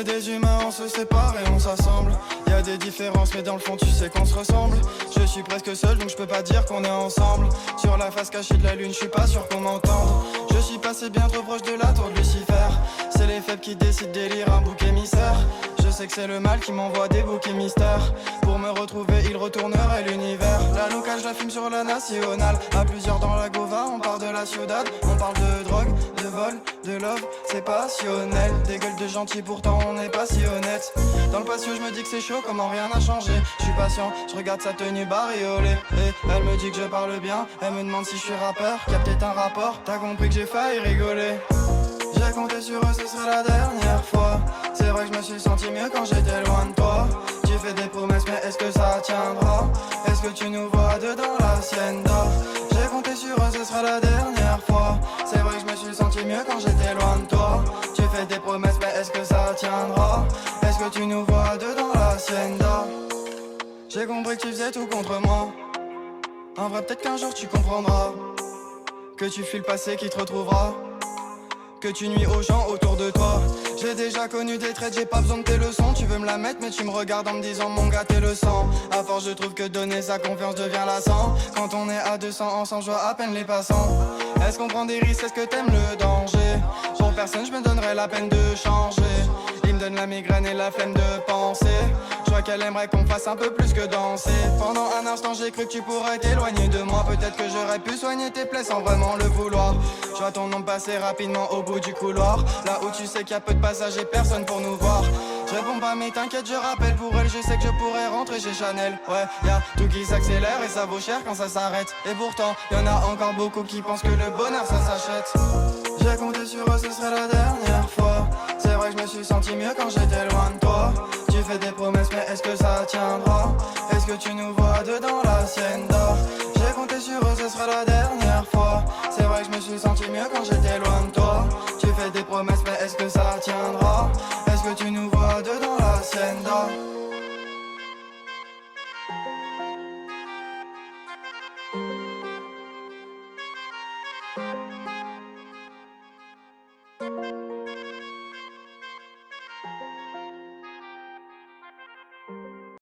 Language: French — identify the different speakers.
Speaker 1: des humains, on se sépare et on s'assemble. Y'a des différences mais dans le fond tu sais qu'on se ressemble. Je suis presque seul donc je peux pas dire qu'on est ensemble. Sur la face cachée de la lune, je suis pas sûr qu'on m'entende. Je suis passé bien trop proche de la tour de Lucifer. C'est les faibles qui décident d'élire un bouc émissaire. Je sais que c'est le mal qui m'envoie des boucs mystères. Pour me retrouver il retournerait l'univers. La locale je la fume sur la nationale. À plusieurs dans la Gova, on parle de la ciudad. On parle de drogue, de vol, de love, c'est passionnel. Des gueules de gentils pourtant on n'est pas si honnête. Dans le patio je me dis que c'est chaud, comment rien n'a changé. Je suis patient, je regarde sa tenue bariolée. Et elle me dit que je parle bien, elle me demande si je suis rappeur. Qu'il y a peut-être un rapport, t'as compris que j'ai failli rigoler. J'ai compté sur eux, ce serait la dernière fois. C'est vrai que je me suis senti mieux quand j'étais loin de toi. Tu fais des promesses mais est-ce que ça tiendra? Est-ce que tu nous vois deux dans l'hacienda? J'ai compté sur eux, ce sera la dernière fois. C'est vrai que je me suis senti mieux quand j'étais loin de toi. Tu fais des promesses mais est-ce que ça tiendra? Est-ce que tu nous vois deux dans l'hacienda? J'ai compris que tu faisais tout contre moi. En vrai peut-être qu'un jour tu comprendras que tu fuis le passé qui te retrouvera. Que tu nuis aux gens autour de toi. J'ai déjà connu des traits, j'ai pas besoin de tes leçons. Tu veux me la mettre mais tu me regardes en me disant mon gars t'es le sang. À force je trouve que donner sa confiance devient lassant. Quand on est à 200 ensemble je vois à peine les passants. Est-ce qu'on prend des risques, est-ce que t'aimes le danger? Pour personne je me donnerais la peine de changer. Il me donne la migraine et la flemme de penser. Je vois qu'elle aimerait qu'on fasse un peu plus que danser. Pendant un instant j'ai cru que tu pourrais t'éloigner de moi. Peut-être que j'aurais pu soigner tes plaies sans vraiment le vouloir. Je vois ton nom passer rapidement au bout du couloir. Là où tu sais qu'il y a peu de passages et personne pour nous voir. Je réponds pas mais t'inquiète je rappelle. Pour elle je sais que je pourrais rentrer chez Chanel. Ouais y'a tout qui s'accélère et ça vaut cher quand ça s'arrête. Et pourtant y'en a encore beaucoup qui pensent que le bonheur ça s'achète. J'ai compté sur eux, ce serait la dernière fois. C'est vrai que je me suis senti mieux quand j'étais loin de toi. Tu fais des promesses mais est-ce que ça tiendra? Est-ce que tu nous vois deux dans l'hacienda? J'ai compté sur eux, ce sera la dernière fois. C'est vrai que je me suis senti mieux quand j'étais loin de toi. Tu fais des promesses mais est-ce que ça tiendra? Est-ce que tu nous vois deux dans l'hacienda?